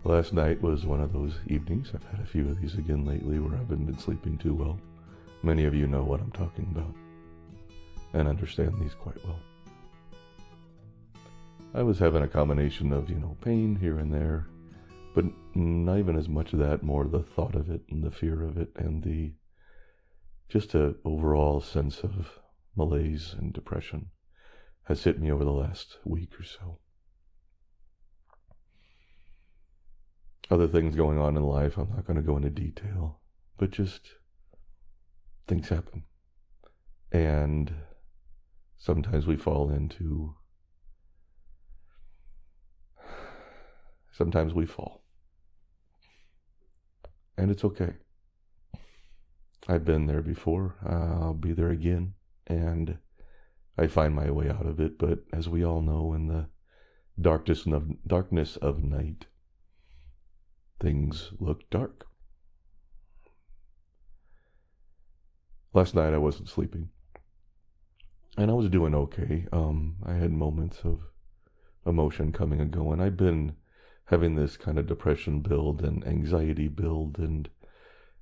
Last night was one of those evenings. I've had a few of these again lately where I haven't been sleeping too well. Many of you know what I'm talking about and understand these quite well. I was having a combination of, pain here and there, but not even as much of that, more the thought of it and the fear of it and just a overall sense of malaise and depression has hit me over the last week or so. Other things going on in life, I'm not going to go into detail, but just things happen. And sometimes we fall. And it's okay. I've been there before. I'll be there again. And I find my way out of it. But as we all know, in the darkness of night, things look dark. Last night I wasn't sleeping. And I was doing okay. I had moments of emotion coming and going. I've been having this kind of depression build and anxiety build, and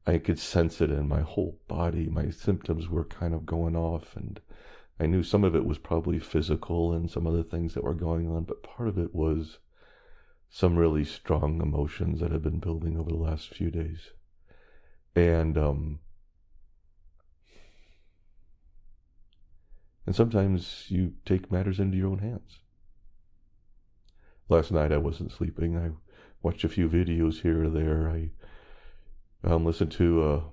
I could sense it in my whole body. My symptoms were kind of going off, and I knew some of it was probably physical and some other things that were going on, but part of it was some really strong emotions that have been building over the last few days. And sometimes you take matters into your own hands. Last night I wasn't sleeping. I watched a few videos here or there. I listened to a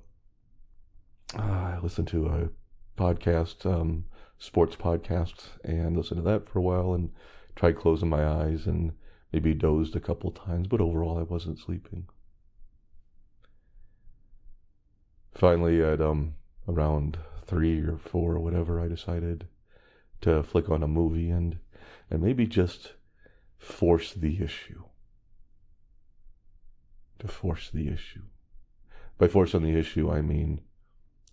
podcast, sports podcast, and listened to that for a while and tried closing my eyes and maybe dozed a couple times, but overall I wasn't sleeping. Finally, at around 3 or 4 or whatever, I decided to flick on a movie and maybe just force the issue. To force the issue. By forcing the issue, I mean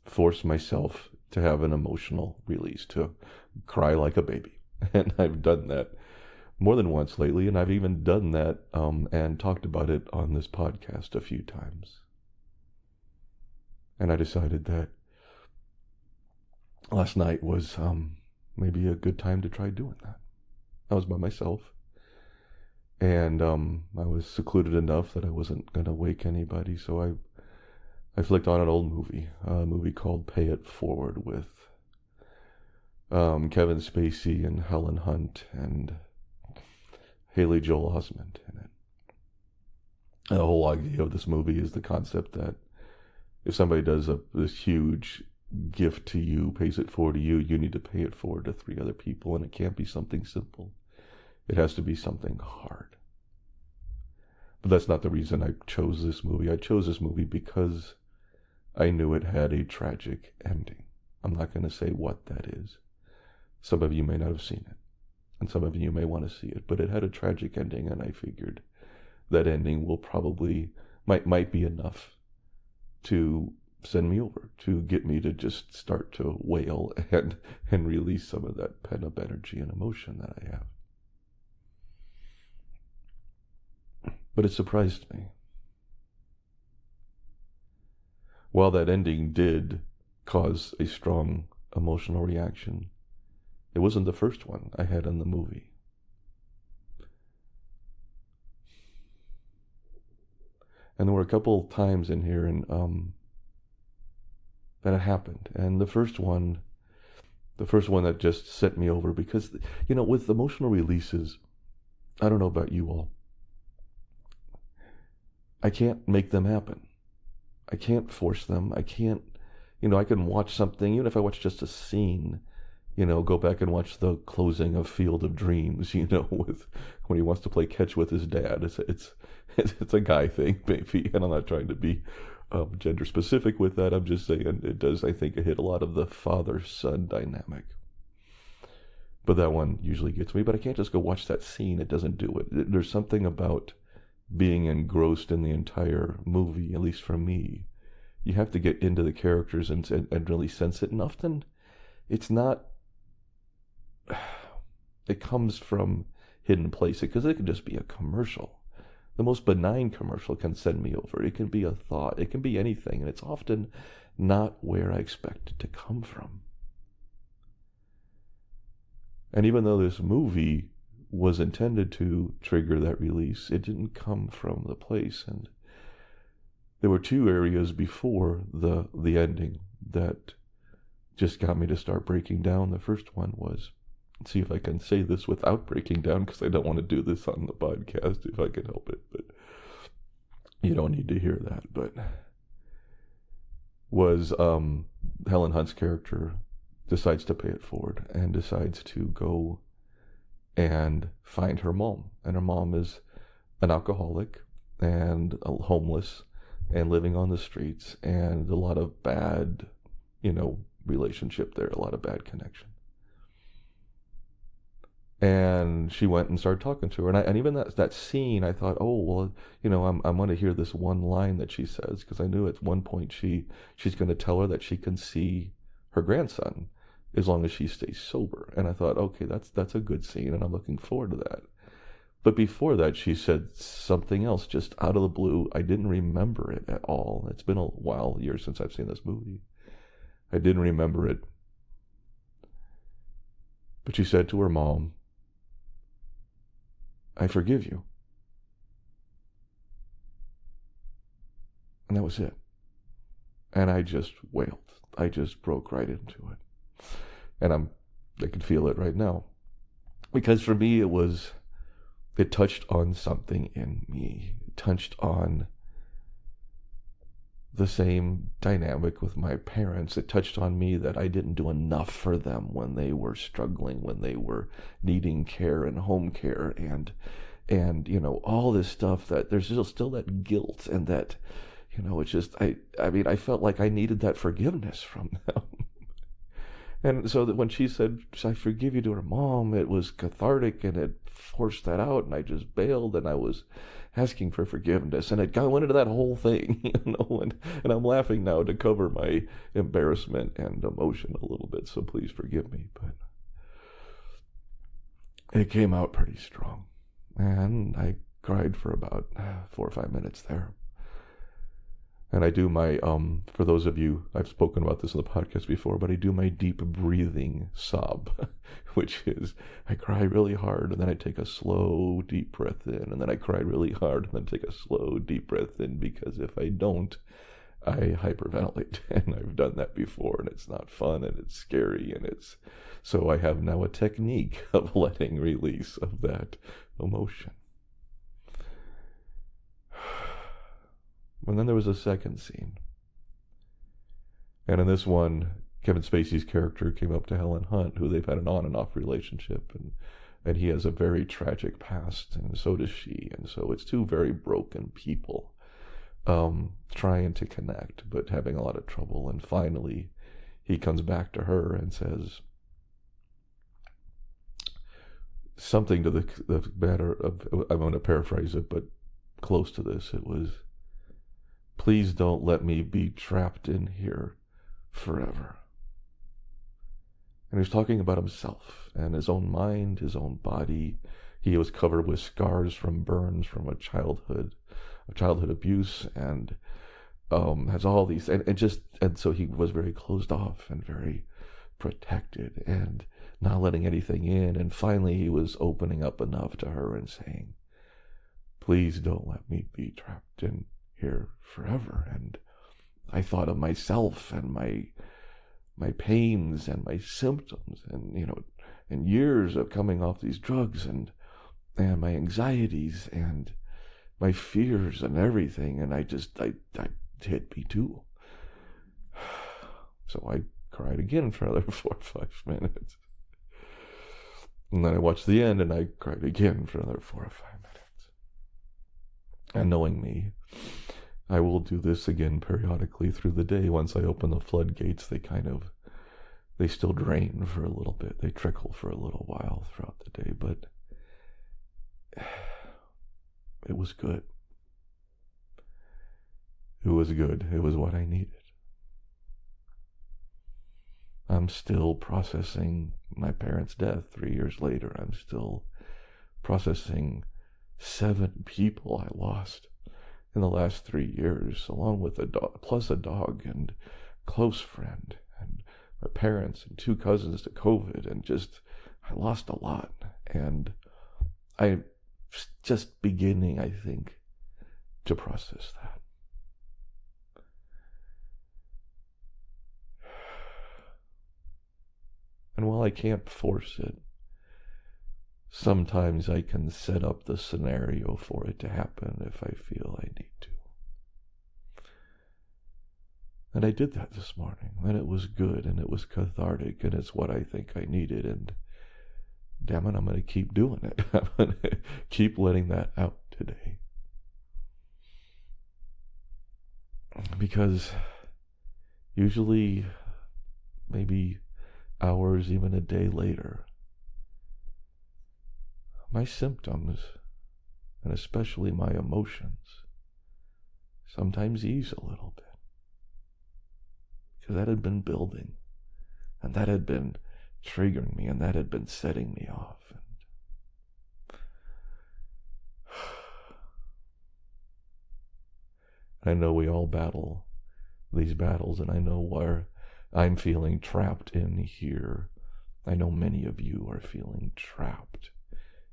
force myself to have an emotional release, to cry like a baby. And I've done that more than once lately, and I've even done that and talked about it on this podcast a few times. And I decided that last night was maybe a good time to try doing that. I was by myself, and I was secluded enough that I wasn't going to wake anybody, so I flicked on an old movie, a movie called Pay It Forward with Kevin Spacey and Helen Hunt and Haley Joel Osment in it. And the whole idea of this movie is the concept that if somebody does this huge gift to you, pays it forward to you, you need to pay it forward to 3 other people, and it can't be something simple. It has to be something hard. But that's not the reason I chose this movie. I chose this movie because I knew it had a tragic ending. I'm not going to say what that is. Some of you may not have seen it, and some of you may want to see it, but it had a tragic ending, and I figured that ending will probably, might be enough to send me over, to get me to just start to wail and release some of that pent-up energy and emotion that I have. But it surprised me. While that ending did cause a strong emotional reaction, it wasn't the first one I had in the movie. And there were a couple times in here and that it happened. And the first one that just sent me over, because, with emotional releases, I don't know about you all, I can't make them happen. I can't force them. I can't, I can watch something, even if I watch just a scene, go back and watch the closing of Field of Dreams, with when he wants to play catch with his dad. It's a guy thing, maybe, and I'm not trying to be gender specific with that. I'm just saying it does, I think, hit a lot of the father-son dynamic. But that one usually gets me. But I can't just go watch that scene. It doesn't do it. There's something about being engrossed in the entire movie, at least for me. You have to get into the characters and really sense it. And often it's not, it comes from hidden places, because it could just be a commercial The most benign commercial can send me over. It can be a thought. It can be anything. And it's often not where I expect it to come from. And even though this movie was intended to trigger that release, it didn't come from the place. And there were two areas before the ending that just got me to start breaking down. The first one was, let's see if I can say this without breaking down, because I don't want to do this on the podcast if I can help it, but you don't need to hear that. But was Helen Hunt's character decides to pay it forward and decides to go and find her mom. And her mom is an alcoholic and homeless and living on the streets, and a lot of bad, relationship there, a lot of bad connection. And she went and started talking to her, and even that scene, I thought, oh well, I'm going to hear this one line that she says, because I knew at one point she's going to tell her that she can see her grandson as long as she stays sober. And I thought, okay, that's a good scene, and I'm looking forward to that. But before that, she said something else just out of the blue. I didn't remember it at all. It's been a while, years since I've seen this movie. I didn't remember it. But she said to her mom, I forgive you. And that was it. And I just wailed. I just broke right into it. And I can feel it right now. Because for me, it touched on something in me. It touched on the same dynamic with my parents. It touched on me that I didn't do enough for them when they were struggling, when they were needing care and home care, and all this stuff, that there's still that guilt, and that, it's just, I felt like I needed that forgiveness from them. And so that when she said, I forgive you, to her mom, it was cathartic, and it forced that out, and I just bailed, and I was asking for forgiveness, and it went into that whole thing, and I'm laughing now to cover my embarrassment and emotion a little bit, so please forgive me, but it came out pretty strong, and I cried for about 4 or 5 minutes there. And I do my, for those of you, I've spoken about this in the podcast before, but I do my deep breathing sob, which is, I cry really hard, and then I take a slow, deep breath in, and then I cry really hard, and then take a slow, deep breath in, because if I don't, I hyperventilate, and I've done that before, and it's not fun, and it's scary, so I have now a technique of letting release of that emotion. And then there was a second scene. And in this one, Kevin Spacey's character came up to Helen Hunt, who they've had an on and off relationship, and he has a very tragic past, and so does she. And so it's two very broken people trying to connect, but having a lot of trouble. And finally, he comes back to her and says something to the matter of, I'm going to paraphrase it, but close to this. It was, please don't let me be trapped in here forever. And he was talking about himself and his own mind, his own body. He was covered with scars from burns from a childhood abuse, and has all these, and so he was very closed off and very protected and not letting anything in. And finally, he was opening up enough to her and saying, please don't let me be trapped in here forever. And I thought of myself and my pains and my symptoms, and years of coming off these drugs, and my anxieties and my fears and everything, and I hit me too. So I cried again for another 4 or 5 minutes, and then I watched the end, and I cried again for another 4 or 5 minutes. And knowing me, I will do this again periodically through the day. Once I open the floodgates, they still drain for a little bit. They trickle for a little while throughout the day, but it was good. It was good. It was what I needed. I'm still processing my parents' death 3 years later. I'm still processing 7 people I lost in the last 3 years, along with a dog, plus a dog and close friend, and my parents and 2 cousins to COVID, and just, I lost a lot. And I'm just beginning, I think, to process that. And while I can't force it, sometimes I can set up the scenario for it to happen if I feel I need to. And I did that this morning, and it was good, and it was cathartic, and it's what I think I needed, and damn it, I'm going to keep doing it. I'm going to keep letting that out today. Because usually, maybe hours, even a day later, my symptoms, and especially my emotions, sometimes ease a little bit. Because that had been building, and that had been triggering me, and that had been setting me off. And I know we all battle these battles, and I know where I'm feeling trapped in here. I know many of you are feeling trapped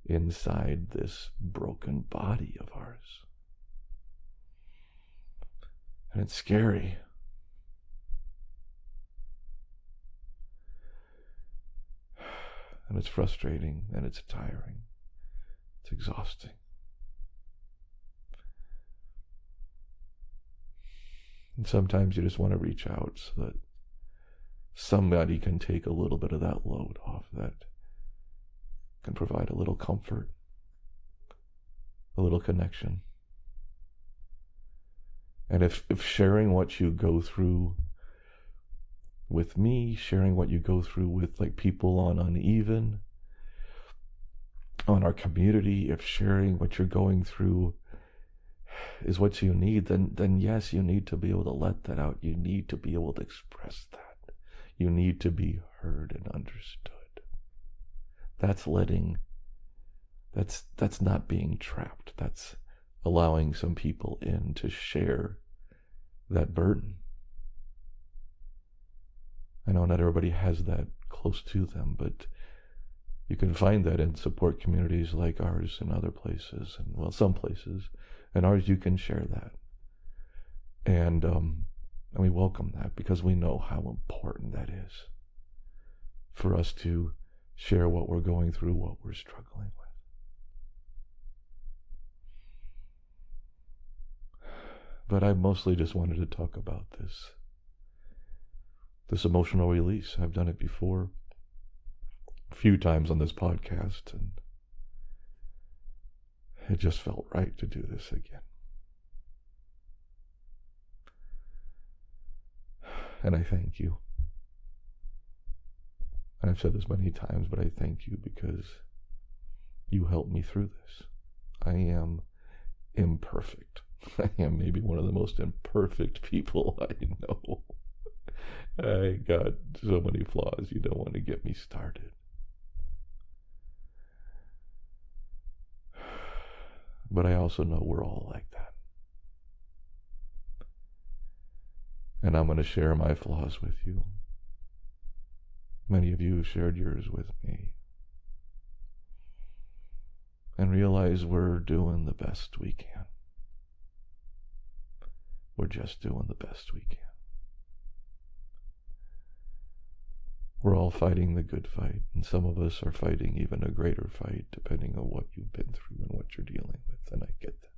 inside this broken body of ours. And it's scary. And it's frustrating, and it's tiring. It's exhausting. And sometimes you just want to reach out so that somebody can take a little bit of that load off, that can provide a little comfort, a little connection. And if sharing what you go through with me, sharing what you go through with like people on Uneven, on our community, if sharing what you're going through is what you need, then yes, you need to be able to let that out. You need to be able to express that. You need to be heard and understood. That's not being trapped. That's allowing some people in to share that burden. I know not everybody has that close to them, but you can find that in support communities like ours and other places, and well, some places, and ours you can share that. And we welcome that because we know how important that is for us to share what we're going through, what we're struggling with. But I mostly just wanted to talk about this emotional release. I've done it before a few times on this podcast, and it just felt right to do this again. And I thank you. And I've said this many times, but I thank you because you helped me through this. I am imperfect. I am maybe one of the most imperfect people I know. I got so many flaws, you don't want to get me started. But I also know we're all like that. And I'm going to share my flaws with you. Many of you shared yours with me. And realize we're doing the best we can. We're just doing the best we can. We're all fighting the good fight, and some of us are fighting even a greater fight, depending on what you've been through and what you're dealing with, and I get that.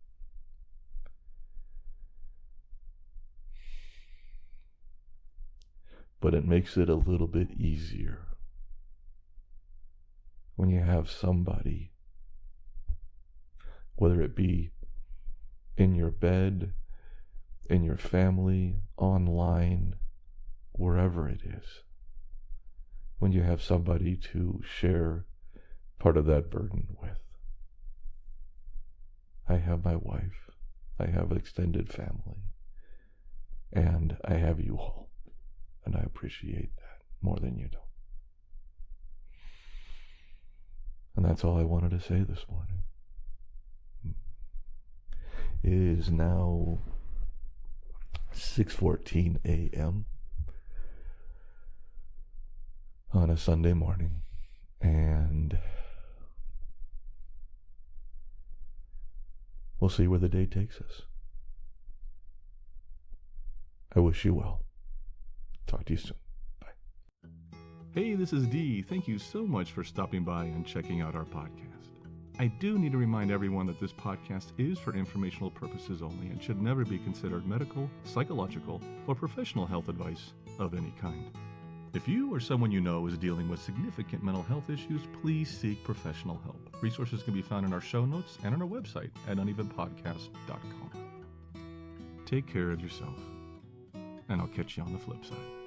But it makes it a little bit easier when you have somebody, whether it be in your bed, in your family, online, wherever it is, when you have somebody to share part of that burden with. I have my wife, I have extended family, and I have you all, and I appreciate that more than you know. And that's all I wanted to say this morning. It is now 6:14 a.m. on a Sunday morning, and we'll see where the day takes us. I wish you well. Talk to you soon. Bye. Hey, this is Dee. Thank you so much for stopping by and checking out our podcast. I do need to remind everyone that this podcast is for informational purposes only and should never be considered medical, psychological, or professional health advice of any kind. If you or someone you know is dealing with significant mental health issues, please seek professional help. Resources can be found in our show notes and on our website at unevenpodcast.com. Take care of yourself, and I'll catch you on the flip side.